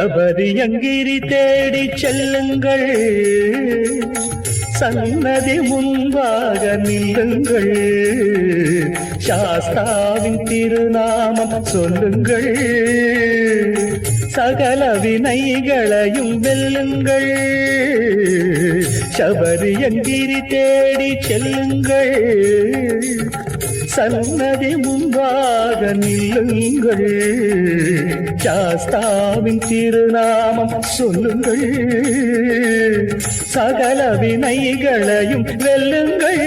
சபரியங்கிரி தேடி செல்லுங்கள், சன்னதி முன்பாக நில்லுங்கள், சாஸ்தாவின் திருநாமம் சொல்லுங்கள், சகல வினைகளையும் வெல்லுங்கள். சபரியங்கிரி தேடி செல்லுங்கள், சன்னதி முன்பாக நில்லுங்கள், சாஸ்தாவின் திருநாமம் சொல்லுங்கள், சகல வினைகளையும் வெல்லுங்கள்.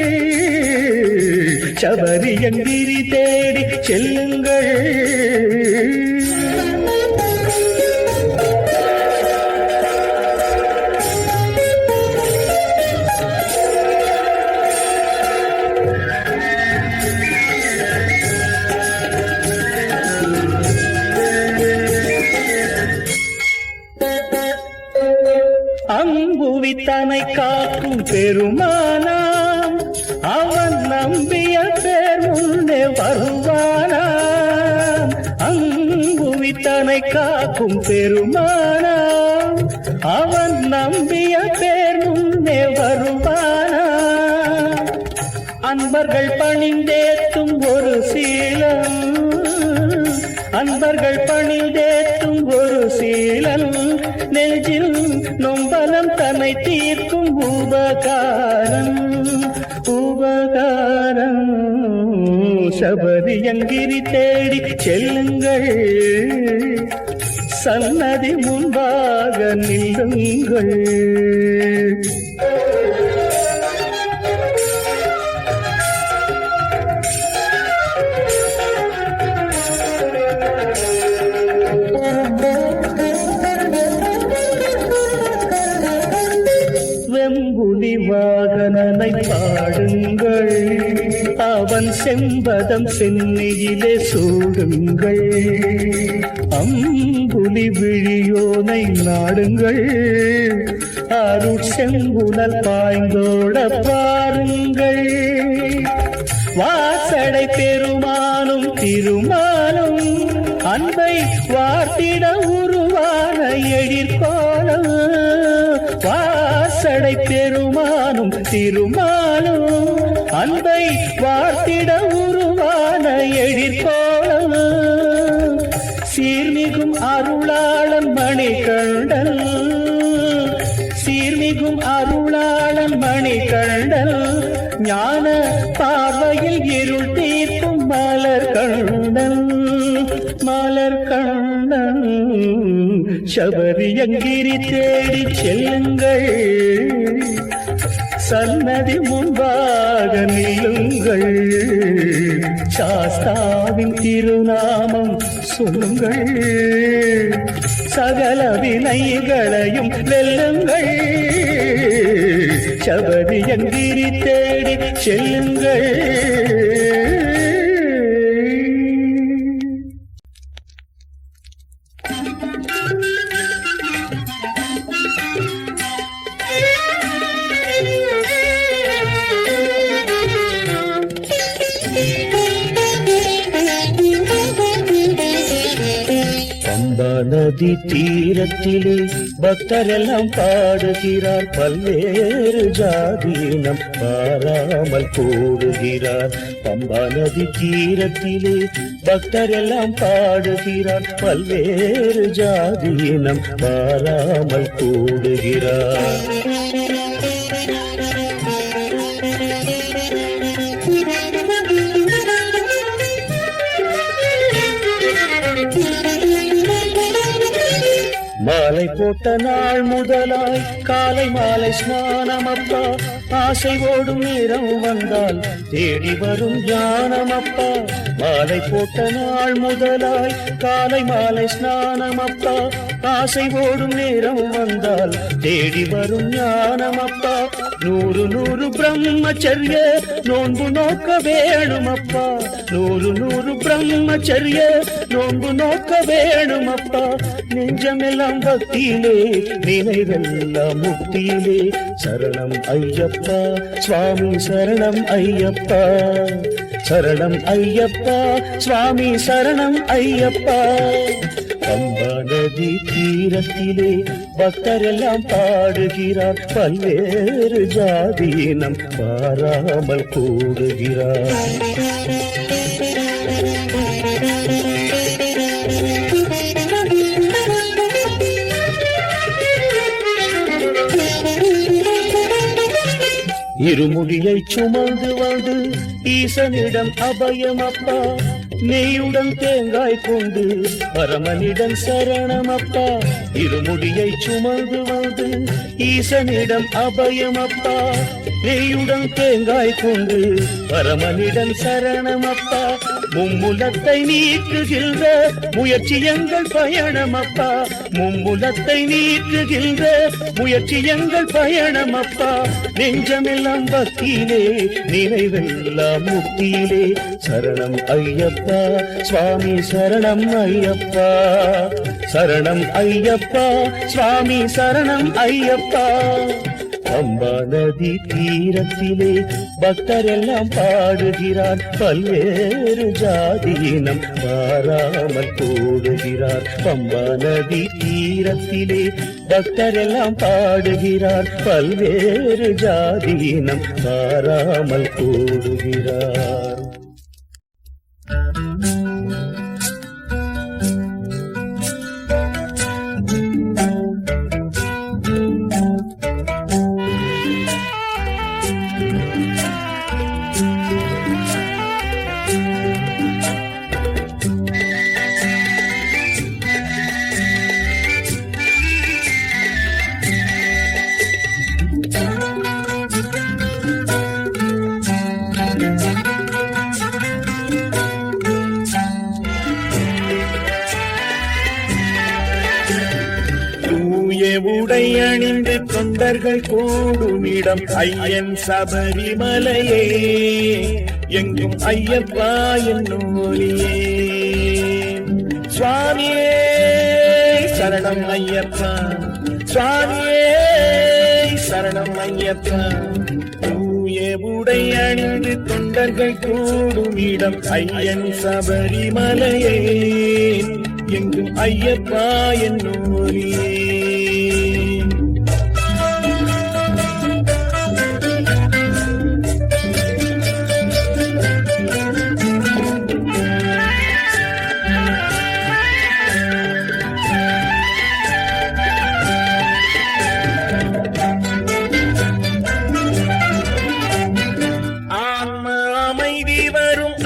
சபரியங்கிரி தேடி செல்லுங்கள். அம்புவித்தனை காக்கும் பெருமானாம், அவன் நம்பிய பேர் முன்னே வருவானாம். அம்புவித்தனை காக்கும் பெருமானாம், அவன் நம்பிய பேர் முன்னே வருவானாம். அன்பர்கள் பணிந்தேத்தும் ஒரு சீலம், அன்பர்கள் பணிந்தேத்தும் ஒரு சீலம், நெஞ்சில் நொம்பலம் தன்னை தீர்க்கும் உபகாரம், உபகாரம். சபரியங்கிரி தேடி செல்லுங்கள், சன்னதி முன்பாக நில்லுங்கள். வெம்புலி வாகனனை பாடுங்கள், அவன் செம்பதம் சென்னையிலே சூடுங்கள், அம்புலி விழியோனை நாடுங்கள், அருட்செம்புனல் பாய்ந்தோட பாருங்கள். வாசடை பெருமானும் திருமாலும் அன்பை வார்த்திட உருவான எழிற்கோலம், வாசடை பெருமானும் திருமாலும் அன்பை வார்த்திட உருவான எழிற்கோலம். சீர்மிகும் அருளாளன் மணிகண்டன், சீர்மிகும் அருளாளன் மணிகண்டன், ஞான பார்வையில் இருள் தீர்க்கும் மலர் கண்டன், மலர் கண்டன். சபரியங்கிரி தேடி செல்லுங்கள், சன்னதி முன்பாக நில்லுங்கள், சாஸ்தாவின் திருநாமம் சொல்லுங்கள், சகல வினைகளையும் வெல்லுங்கள். சபரியங்கிரி தேடி செல்லுங்கள். நதி தீரத்திலே பக்தரெல்லாம் பாடுகிறார், பல்வேறு ஜாதீனம் பாராமல் கூடுகிறார். பம்பா நதி தீரத்திலே பக்தரெல்லாம் பாடுகிறார், பல்வேறு ஜாதீனம் பாராமல் கூடுகிறார். மாலை போட்ட நாள் முதலாய் காலை மாலை ஸ்நானமப்பா, ஆசை ஓடும் நேரம் வந்தால் தேடி வரும் ஞானமப்பா. மாலை போட்ட நாள் முதலாய் காலை மாலை ஸ்நானமப்பா, ஆசை ஓடும் நேரம் வந்தால் தேடி வரும் ஞானமப்பா. 100 பிரம்மச்சரிய நோன்பு நோக்க வேணுமப்பா, 100 பிரம்மச்சரிய நோன்பு நோக்க வேணுமப்பா. நெஞ்சமெல்லாம் பக்தியிலே நினைவெல்லாம் முக்தியிலே, சரணம் ஐயப்பா சுவாமி சரணம் ஐயப்பா, சரணம் ஐயப்பா சுவாமி சரணம் ஐயப்பா. பம்பா நதி தீரத்திலே பக்தரெல்லாம் பாடுகிறார், பல்வேறு ஜாதீனம் பாராமல் கூடுகிறார். இருமுடியை சுமந்து வந்து ஈசனிடம் அபயம் அப்பா, நெய்யுடன் தேங்காய் கொண்டு பரமனிடம் சரணம் அப்பா. இருமுடியை சுமந்து வந்து ஈசனிடம் அபயம் அப்பா, நெய்யுடன் தேங்காய் கொண்டு பரமனிடம் சரணம் அப்பா. மும்முலத்தை நீக்குகின்ற முயற்சி எங்கள் பயணம் அப்பா, மும்முலத்தை நீக்குகின்ற முயற்சி எங்கள் பயணம் அப்பா. நெஞ்சமெல்லாம் பக்தியிலே நினைவெல்லாம் முக்தியிலே, சரணம் ஐயப்பா சுவாமி சரணம் ஐயப்பா, சரணம் ஐயப்பா சுவாமி சரணம் ஐயப்பா. பம்பா நதி தீரத்திலே பக்தரெல்லாம் பாடுகிறார், பல்வேறு ஜாதீனம் பாராமல் கூடுகிறார். பம்பா நதி தீரத்திலே பக்தரெல்லாம் பாடுகிறார், பல்வேறு ஜாதீனம் பாராமல் கூடுகிறார். உடை அணிந்து தொண்டர்கள் கூடுமிடம் ஐயன் சபரிமலையே, எங்கும் ஐயப்பா என்னும் ஒலியே. சுவாமியே சரணம் ஐயப்பா, சுவாமியே சரணம் ஐயப்பா. தூய உடை அணிந்து தொண்டர்கள் கூடுமிடம் ஐயன் சபரிமலையே, எங்கும் ஐயப்பா என்னும் ஒலியே.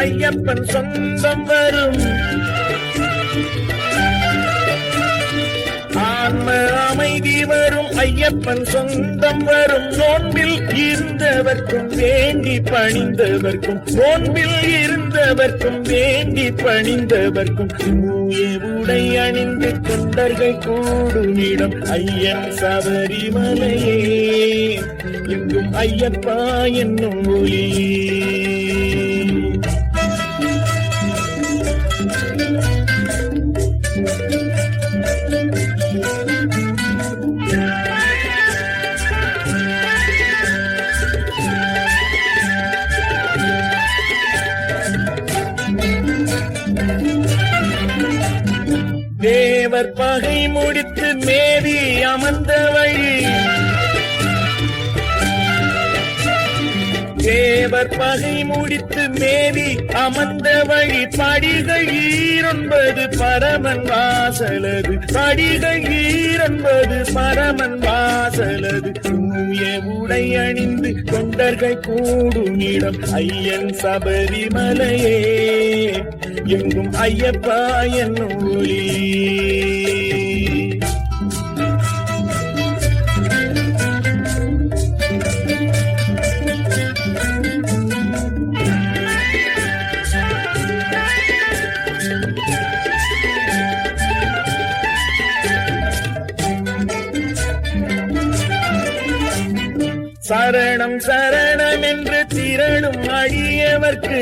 ஐயப்பன் சொந்தம் வரும், ஆன்ம அமைதி வரும் ஐயப்பன் சொந்தம் வரும். நோன்பில் இருந்தவர்க்கும் வேண்டி பணிந்தவர்க்கும், நோன்பில் இருந்தவர்க்கும் வேண்டி பணிந்தவர்க்கும். தூய உடை அணிந்து தொண்டர்கள் கூடுமிடம் ஐயன் சபரிமலையே, எங்கும் ஐயப்பா என்னும் ஒலியே. தேவர் பகை முடித்து மேவி அமர்ந்த வழி, தேவர் பகை முடித்து மேவி அமர்ந்த வழி. படிகள் 9 பரமன் வாசலது, படிகள் 9 பரமன் வாசலது. தூய உடை அணிந்து தொண்டர்கள் கூடுமிடம் ஐயன் சபரிமலையே, எங்கும் ஐயப்பா என்னும் ஒலியே. சரணம் சரணம் என்று திரளும் அடியவர்க்கு,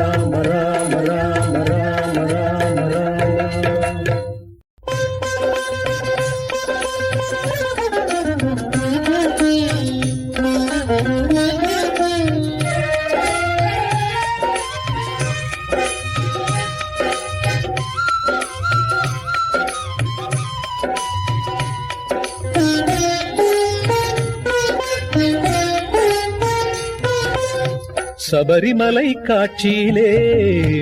ராம ராம ராம ராம ராம ராம. சபரிமலை காட்சியிலே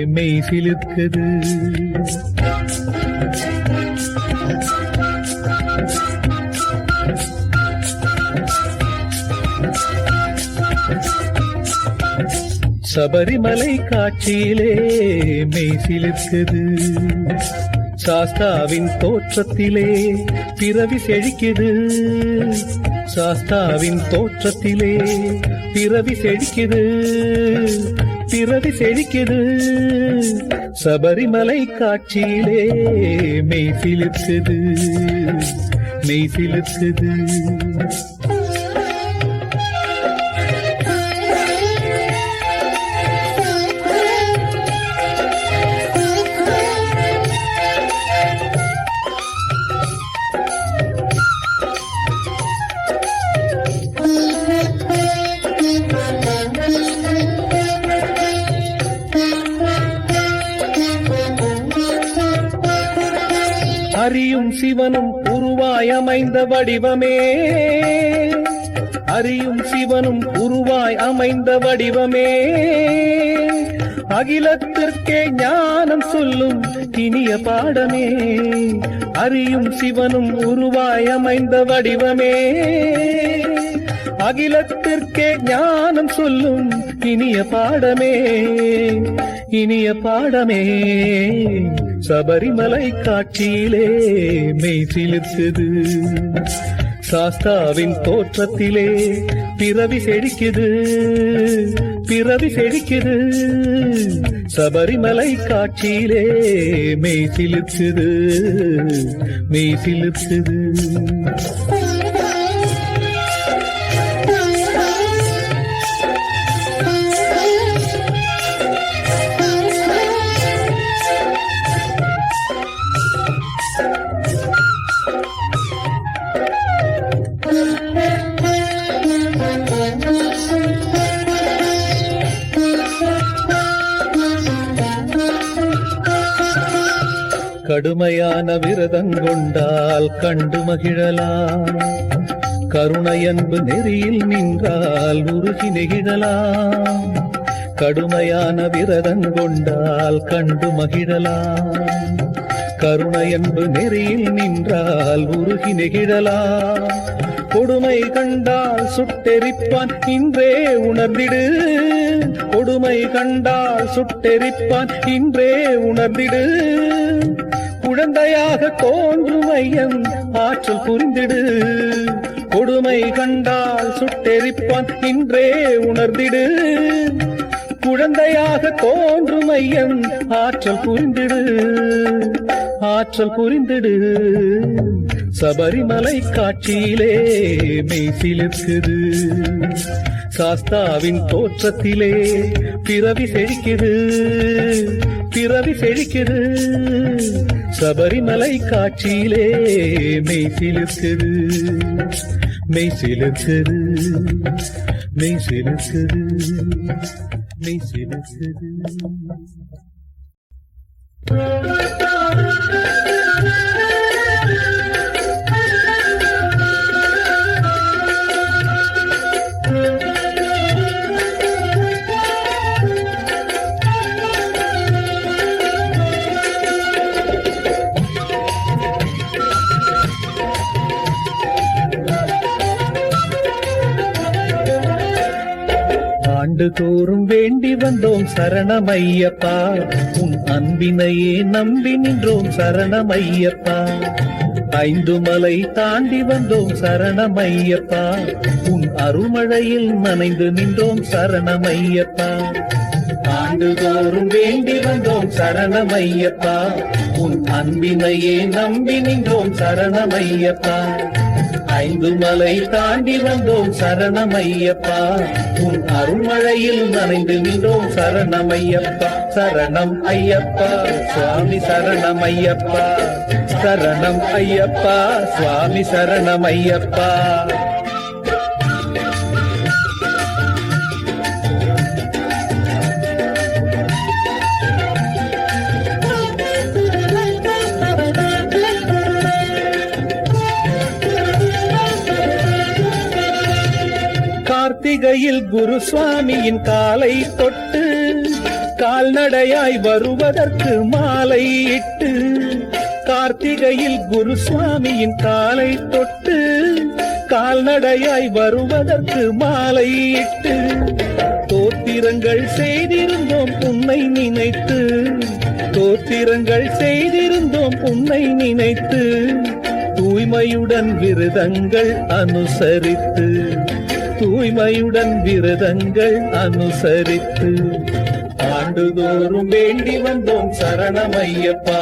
மெய் சிலிர்க்குது. சபரிமலை காட்சியிலே மெய் சிலிர்க்குது. சாஸ்தாவின் தோற்றத்திலே பிறவி செழிக்குது. சாஸ்தாவின் தோற்றத்திலே பிறவி செழிக்குது. பிறவி செழிக்குது. சபரிமலை காட்சியிலே மெய் சிலிர்க்குது. மெய் சிலிர்க்குது. அறியும் சிவனும் உருவாய் அமைந்த வடிவமே. அறியும் சிவனும் உருவாய் அமைந்த வடிவமே. அகிலத்திற்கே ஞானம் சொல்லும் இனிய பாடமே. அறியும் சிவனும் உருவாய் அமைந்த வடிவமே. அகிலத்திற்கே ஞானம் சொல்லும் இனிய பாடமே, இனிய பாடமே. சபரிமலை காட்சியிலே மெய் சிலிர்க்குது, சாஸ்தாவின் தோற்றத்திலே பிறவி செழிக்குது, பிறவி செழிக்குது. சபரிமலை காட்சியிலே மெய் சிலிர்க்குது, மெய் சிலிர்க்குது. கடுமையான விரதங்கொண்டால் கண்டு மகிழலாம், கருணையன்பு நெறியில் நின்றால் உருகி நெகிழலாம். கடுமையான விரதங்கொண்டால் கண்டு மகிழலாம், கருணையன்பு நெறியில் நின்றால் உருகி நெகிழலாம். கொடுமை கண்டால் சுட்டெரிப்பான் இன்றே உணர்ந்திடு, கொடுமை கண்டால் சுட்டெரிப்பான் இன்றே உணர்ந்திடு. குழந்தையாக தோன்றும் ஐயன் ஆற்றல் புரிந்திடு, கொடுமை கண்டால் சுட்டெரிப்பான் இன்றே உணர்ந்திடு. குழந்தையாக தோன்றும் ஐயன் ஆற்றல் புரிந்திடு, ஆற்றல் புரிந்திடு. சபரிமலை காட்சியிலே மெய் சிலிர்க்குது, சாஸ்தாவின் தோற்றத்திலே பிறவி செழிக்குது, பிறவி செழிக்குது. சபரிமலை காட்சியிலே மெய் சிலிர்க்குது, மெய் சிலிர்க்குது, மெய் சிலிர்க்குது, மெய் சிலிர்க்குது. ஆண்டுதோறும் வேண்டி வந்தோம் சரணமையப்பா, உன் அன்பினையே நம்பி நின்றோம் சரணமையப்பா. 5 மலை தாண்டி வந்தோம் சரணமையப்பா, உன் அருள்மழையில் நனைந்து நின்றோம் சரணமையப்பா. ஆண்டுதோறும் வேண்டி வந்தோம் சரணமையப்பா, உன் அன்பினையே நம்பி நின்றோம் சரணமையப்பா. 5 மலை தாண்டி வந்தோம் சரணமையப்பா, உன் அருள்மழையில் நனைந்து நின்றோம் சரணமையப்பா. சரணம் ஐயப்பா சுவாமி சரணமையப்பா, சரணம் ஐயப்பா சுவாமி சரணமையப்பா. கார்த்திகையில் குரு சுவாமியின் காலை தொட்டு கால்நடையாய் வருவதற்கு மாலை இட்டு, கார்த்திகையில் குரு சுவாமியின் காலை தொட்டு கால்நடையாய் வருவதற்கு மாலை இட்டு, தோத்திரங்கள் செய்திருந்தோம் உன்னை நினைத்து, தோத்திரங்கள் செய்திருந்தோம் உன்னை நினைத்து, தூய்மையுடன் விரதங்கள் அனுசரித்து, தூய்மையுடன் விரதங்கள் அனுசரித்து, ஆண்டுதோறும் வேண்டி வந்தோம் சரணமையப்பா,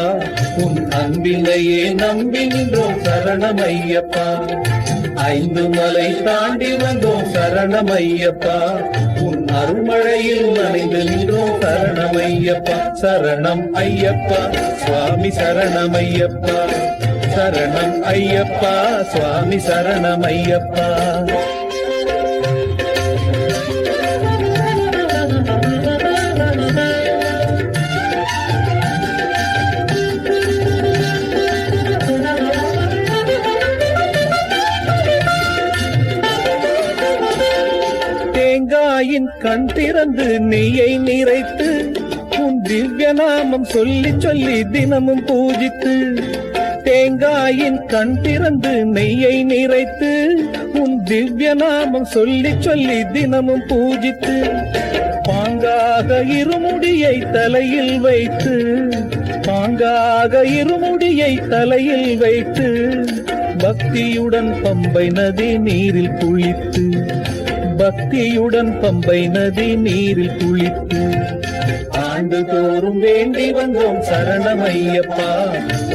உன் அன்பினையே நம்பி நின்றோம் சரணமையப்பா. 5 மலை தாண்டி வந்தோம் சரணமையப்பா, உன் அருள்மழையில் நனைந்து நின்றோம் சரணமையப்பா. சரணம் ஐயப்பா சுவாமி சரணமையப்பா, சரணம் ஐயப்பா சுவாமி சரணமையப்பா. தேங்காயின் கண் திறந்து நெய்யை நிறைத்து, உன் திவ்ய நாமம் சொல்லி சொல்லி தினமும் பூஜித்து, தேங்காயின் கண் திறந்து நெய்யை நிறைத்து உன் திவ்ய நாமம் சொல்லி சொல்லி தினமும் பூஜித்து பாங்காக இருமுடியை தலையில் வைத்து பாங்காக இருமுடியை தலையில் வைத்து பக்தியுடன் பம்பை நதி நீரில் குளித்து பக்தியுடன் பம்பை நதி நீரில் குளித்து ஆண்டுதோறும் வேண்டி வந்தோம் சரணமையப்பா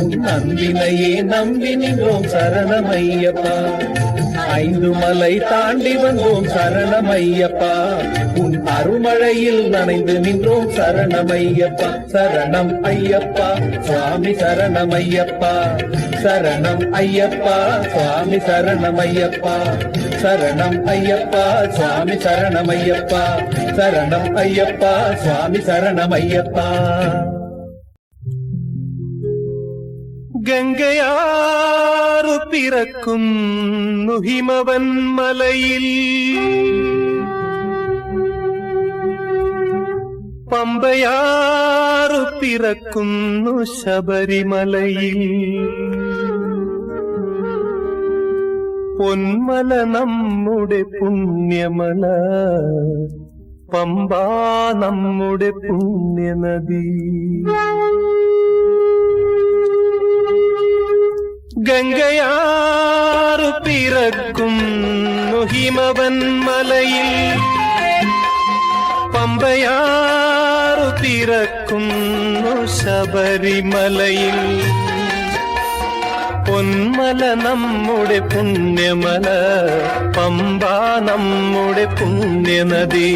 உன் அன்பினையே நம்பி நின்றோம் சரணமையப்பா 5 மலை தாண்டி வந்தோம் சரணமையப்பா உன் அருமழையில் நனைந்து நின்றோம் சரணமையப்பா சரணம் ஐயப்பா சுவாமி சரணமையப்பா சரணம் ஐயப்பா சுவாமி சரணமையப்பா சரணம் ஐயப்பா சுவாமி சரணமையப்பா சரணம் ஐயப்பா சுவாமி சரணமையப்பா கங்கையாறு பிறக்கும் நுகிமவன் மலையில் பம்பையாறு பிறக்கும் ശബരിമലയിൽ പൊന്മല നമ്മുടെ പുണ്യമല പമ്പ നമ്മുടെ പുണ്യനദി ഗംഗയാറു പിറക്കും ഹിമവൻ മലയിൽ പമ്പയാറു പിറക്കും ശബരിമലയിൽ പൊന്മല നമ്മുടെ പുണ്യമല പമ്പ നമ്മുടെ പുണ്യനദി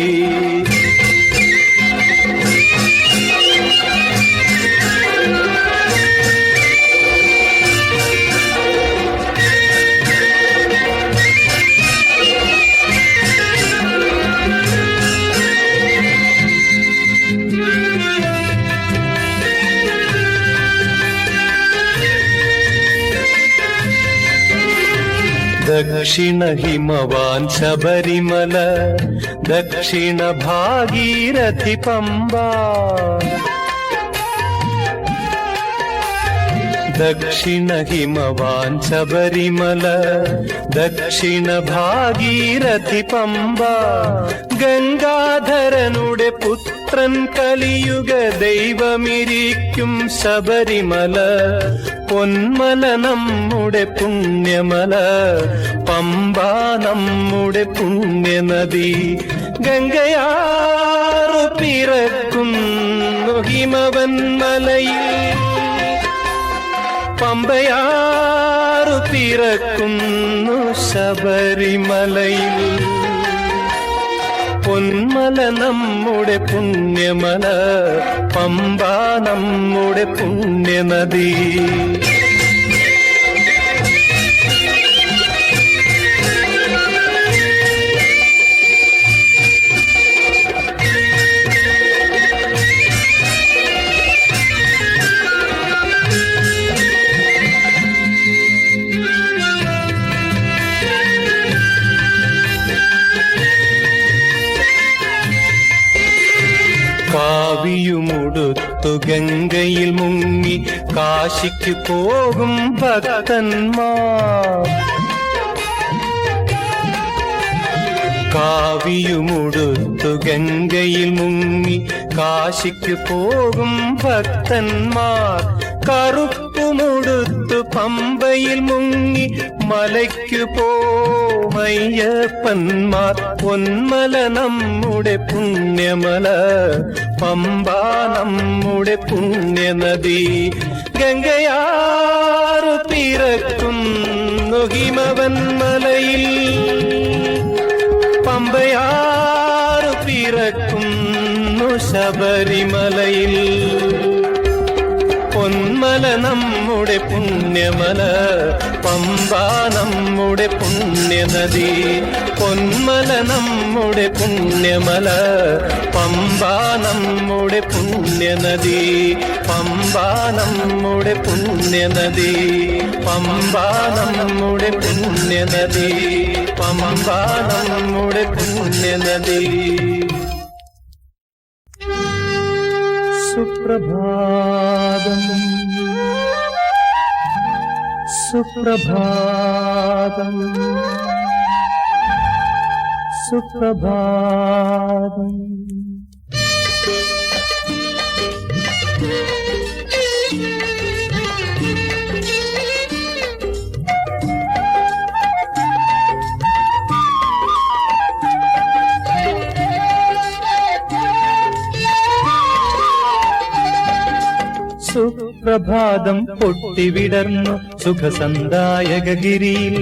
ദക്ഷിണ ഹിമവാൻ ശബരിമല ദക്ഷിണ ഭാഗീരഥി പമ്പ ദക്ഷിണ ഹിമവാൻ ശബരിമല ദക്ഷിണ ഭാഗീരഥി പമ്പ ഗംഗാധരനുടെ പുത്രൻ കലിയുഗ ദൈവമിരിക്കും ശബരിമല പൊന്മല നമ്മുടെ പുണ്യമല പമ്പ നമ്മുടെ പുണ്യനദി ഗംഗയാറു പിറക്കുന്നു ഹിമവൻ മലയിൽ പമ്പയാറു പിറക്കുന്നു ശബരിമലയിൽ പൊന്മല നമ്മുടെ പുണ്യമല പമ്പ നമ്മുടെ പുണ്യനദി കാവിയുമുടുത്തു ഗംഗയിൽ മുങ്ങി കാശിക്ക് പോകും ഭക്തന്മാർ കാവിയുമുടുത്തു ഗംഗയിൽ മുങ്ങി കാശിക്ക് പോകും ഭക്തന്മാർ കറുപ്പുമുടുത്തു പമ്പയിൽ മുങ്ങി മലയ്ക്കു പോമയ്യപ്പന്മാർ പൊന്മല നമ്മുടെ പുണ്യമല പമ്പ നമ്മുടെ പുണ്യനദി ഗംഗയാറു പിറക്കുന്നു ഹിമവൻ മലയിൽ പമ്പയാറു പിറക്കുന്നു ശബരിമലയിൽ പൊന്മല നമ്മുടെ പുണ്യമല പമ്പ നമ്മുടെ പുണ്യനദി പൊന്മല നമ്മുടെ പുണ്യമല പമ്പ നമ്മുടെ പുണ്യനദി പമ്പ നമ്മുടെ പുണ്യനദി പമ്പ നമ്മുടെ പുണ്യനദി പമ്പ നമ്മുടെ പുണ്യനദി സുപ്രഭാതം സുപ്രഭാതം സുപ്രഭാതം. സുപ്രഭാതം പൊട്ടിവിടർന്നു സുഖസന്ദായകഗിരിയിൽ.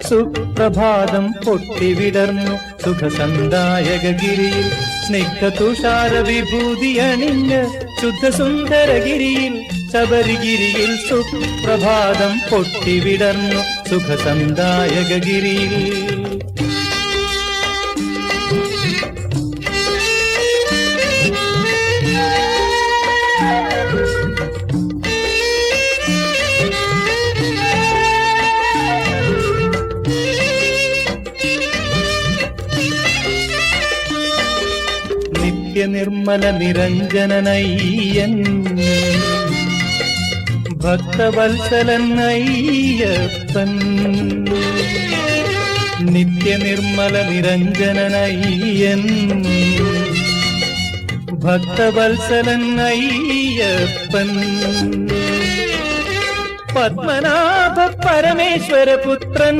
സുപ്രഭാതം പൊട്ടിവിടർന്നു സുഖസന്ദായകഗിരിയിൽ. സ്നിഗ്ധ തുഷാര വിഭൂതി അണിഞ്ഞ് ശുദ്ധസുന്ദരഗിരിയിൽ ശബരിഗിരിയിൽ. സുപ്രഭാതം പൊട്ടിവിടർന്നു സുഖസന്ദായകഗിരിയിൽ. നിർമ്മല നിരഞ്ജനനയ്യൻ ഭക്തവത്സലൻ അയ്യപ്പൻ. നിത്യനിർമ്മല നിരഞ്ജനനയ്യൻ ഭക്തവത്സലൻ അയ്യപ്പൻ. പത്മനാഭ പരമേശ്വരപുത്രൻ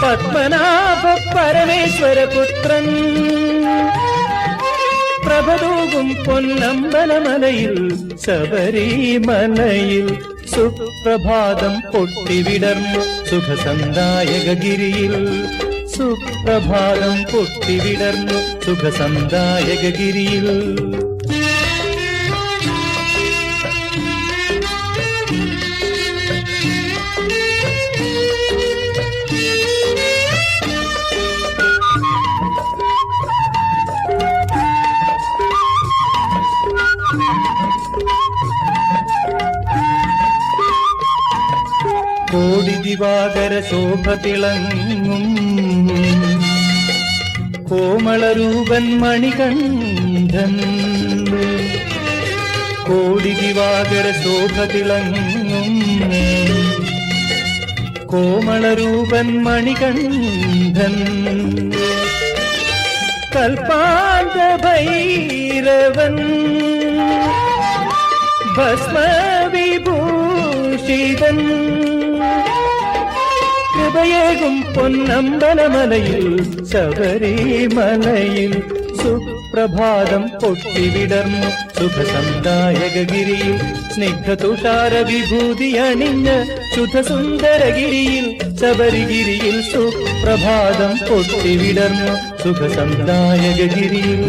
പത്മനാഭ പരമേശ്വരപുത്രൻ. പ്രഭതൂകും പൊന്നമ്പലമലയിൽ ശബരിമലയിൽ. സുപ്രഭാതം പൊട്ടിവിടർന്നു സുഖസന്ദായകഗിരിയിൽ. സുപ്രഭാതം പൊട്ടിവിടർന്നു സുഖസന്ദായകഗിരിയിൽ. കോടി ദിവാകര ശോഭ തിളങ്ങും കോമളരൂപൻ മണികണ്ഠൻ. കോടി ദിവാകര ശോഭ തിളങ്ങും കോമളരൂപൻ മണികണ്ഠൻ. കൽപ്പാന്ത ഭൈരവൻ ഭസ്മവിഭൂഷിതൻ. കൃപയേകും പൊന്നമ്പലമലയിൽ ശബരിമലയിൽ. സുപ്രഭാതം പൊട്ടിവിടർന്നു സുഖസന്ദായകഗിരിയിൽ. സ്നിഗ്ധ തുഷാര വിഭൂതി അണിഞ്ഞ് ശുദ്ധസുന്ദരഗിരിയിൽ ശബരിഗിരിയിൽ. സുപ്രഭാതം പൊട്ടിവിടർന്നു സുഖസന്ദായകഗിരിയിൽ.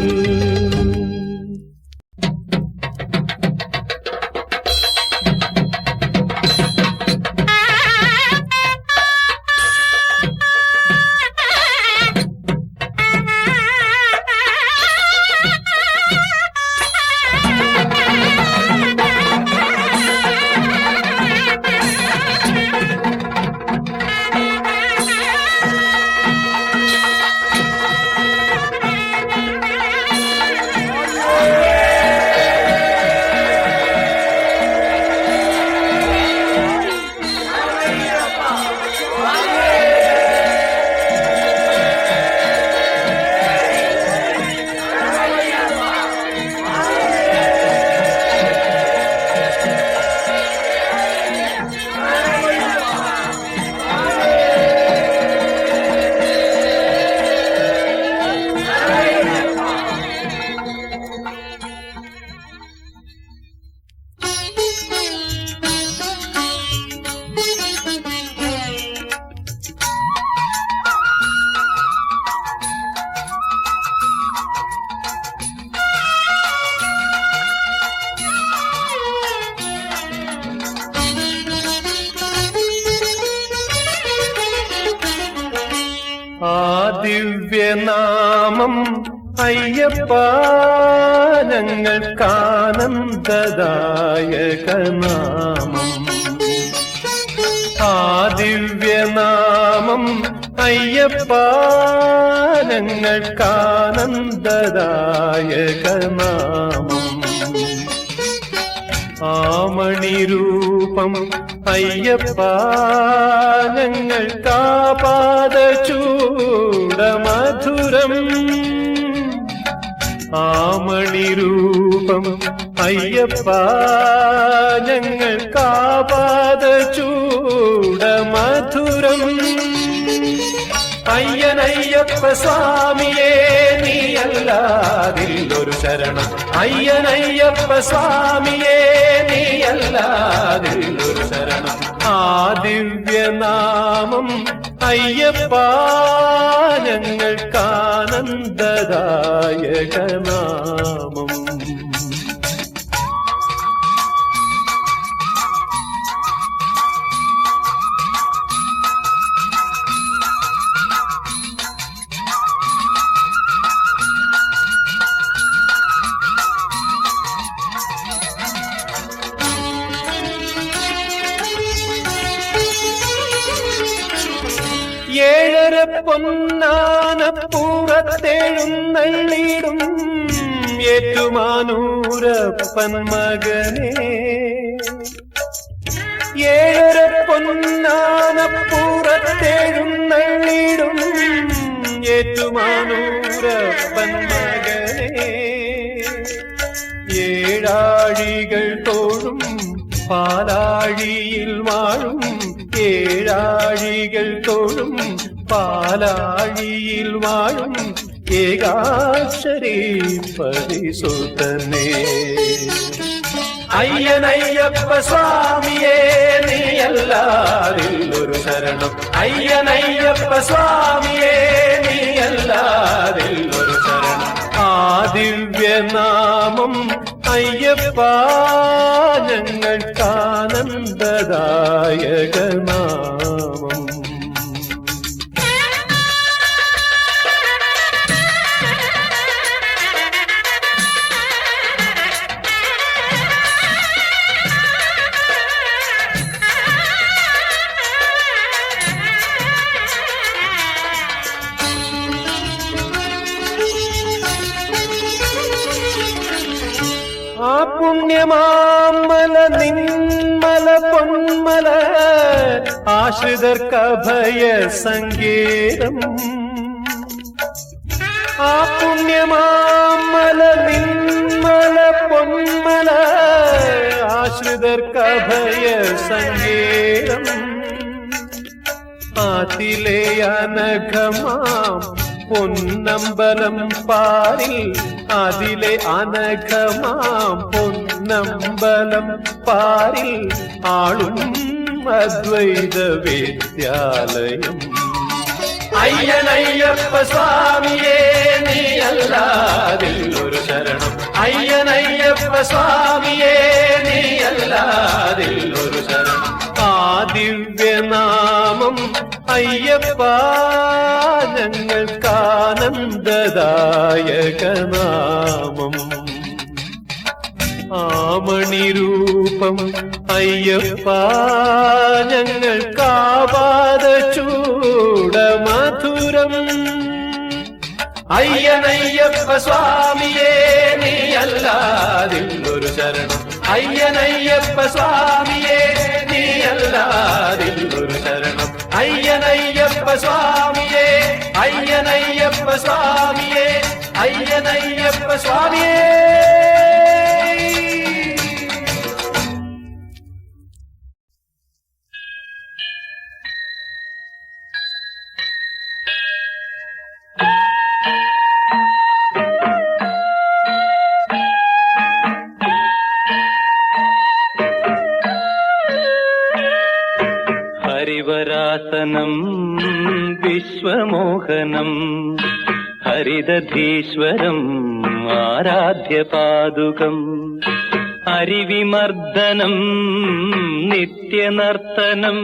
ദിവ്യനാമം അയ്യപ്പ ഞങ്ങൾക്കാനന്ദദായകനാമം. ആ ദിവ്യനാമം അയ്യപ്പ ഞങ്ങൾക്കാനന്ദദായകനാമം. ആമണിരൂപം അയ്യപ്പ ഞങ്ങൾക്കാപാദ ചൂടമധുരം ആമണിരൂപം അയ്യപ്പ ഞങ്ങൾക്കാപാദ ചൂടമധുരം അയ്യനയ്യപ്പ സ്വാമിയേ നീയല്ലാതില്ലൊരു ശരണം അയ്യനയ്യപ്പ സ്വാമിയേ നീയല്ലാതില്ലൊരു ശരണം ആ ദിവ്യനാമം അയ്യപ്പ ഞങ്ങൾക്കാനന്ദദായകനാമം ഏഴര പൊന്നാനപ്പൂറത്തെഴുന്നള്ളിടും ഏറ്റുമാനൂരപ്പൻ മകനേ ഏഴര പൊന്നാനപ്പൂറത്തെഴുന്നള്ളിടും ഏറ്റുമാനൂരപ്പൻ മകനേ ഏഴാഴികൾ തോഴും പാലാഴിയിൽ വാഴും ഏഴാഴികൾ തോഴും പാലാഴിയിൽ വാഴും ഏകാക്ഷരീ പരിസുതനേ അയ്യനയ്യപ്പ സ്വാമിയേ നീയല്ലാതില്ലൊരു ശരണം അയ്യനയ്യപ്പ സ്വാമിയേ നീയല്ലാതില്ലൊരു ശരണം ആ ദിവ്യനാമം അയ്യപ്പ ഞങ്ങൾക്കാനന്ദദായകനാമം ആ പുണ്യമാമല നിന്മല പൊന്മല ആശ്രിതർക്കഭയ സങ്കേതം ആ പുണ്യമാമല നിന്മല പൊന്മല ആശ്രിതർക്കഭയ സങ്കേതം ആതിലെ അനഘമാം പൊന്നമ്പലം പാരിൽ അതിലെ അനഘമാം പൊന്നമ്പലം പാരിൽ ആളും അദ്വൈത വിദ്യാലയം അയ്യനയ്യപ്പ സ്വാമിയേ നീയല്ലാതില്ലൊരു ശരണം അയ്യനയ്യപ്പ സ്വാമിയേ നീയല്ലാതില്ലൊരു ശരണം ആ ദിവ്യനാമം അയ്യപ്പ ഞങ്ങൾക്കാനന്ദദായകനാമം ആമണിരൂപം അയ്യപ്പ ഞങ്ങൾക്കാപാദ ചൂടമധുരം അയ്യനയ്യപ്പ സ്വാമിയേ നീയല്ലാതില്ലൊരു ശരണം അയ്യനയ്യപ്പ സ്വാമിയേ നീയല്ലാതില്ലൊരു ശരണം അയ്യനയ്യപ്പ സ്വാമിയേ അയ്യനയ്യപ്പ സ്വാമിയേ അയ്യനയ്യപ്പ സ്വാമിയേ ഹരിവരാസനം വിശ്വമോഹനം ഹരിദധീശ്വരം ആരാധ്യപാദുകം ഹരിവിമർദ്ദനം നിത്യനർത്തനം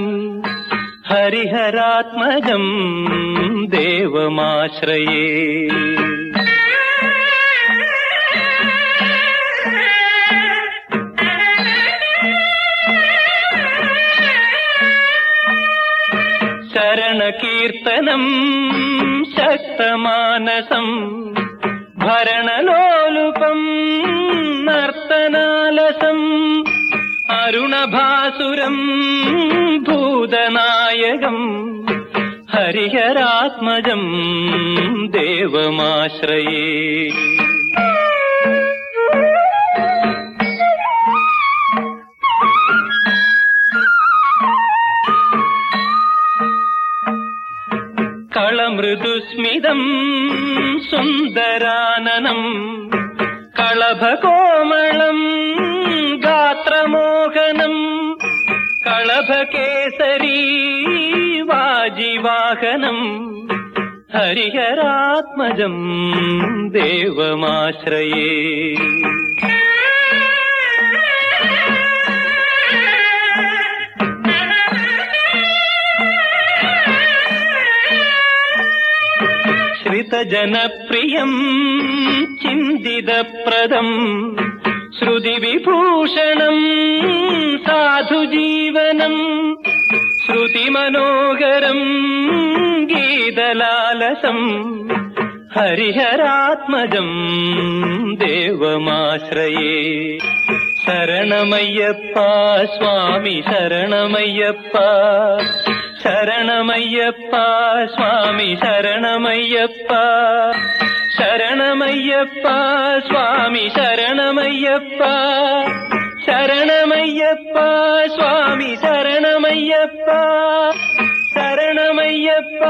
ഹരിഹരാത്മജം ദേവമാശ്രയേ ശരണകീർത്തനം ശക്തമാനസം ഭരണലോലുപം നർത്തനാലസം അരുണഭാസുരം ഭൂതനായകം ഹരിഹരാത്മജം ദേവമാശ്രയേ. കളമൃദുസ്മിതം സുന്ദരാനനം കളഭകോമളം ഗാത്രമോഹനം കളഭകേസരീ വാജിവാഹനം ഹരിഹരാത്മജം ദേവമാശ്രയേ. ശ്രിതജനപ്രിയം ചിന്തിതപ്രദം ശ്രുതിവിഭൂഷണം സാധുജീവനം ശ്രുതിമനോഹരം ഗീതലാലസം ഹരിഹരാത്മജം ദേവമാശ്രയേ. ശരണമയ്യപ്പ സ്വാമി ശരണമയ്യപ്പ ശരണമയ്യപ്പ സ്വാമി ശരണമയ്യപ്പ ശരണമയ്യപ്പ സ്വാമി ശരണമയ്യപ്പ ശരണമയ്യപ്പ സ്വാമി ശരണമയ്യപ്പ ശരണമയ്യപ്പ.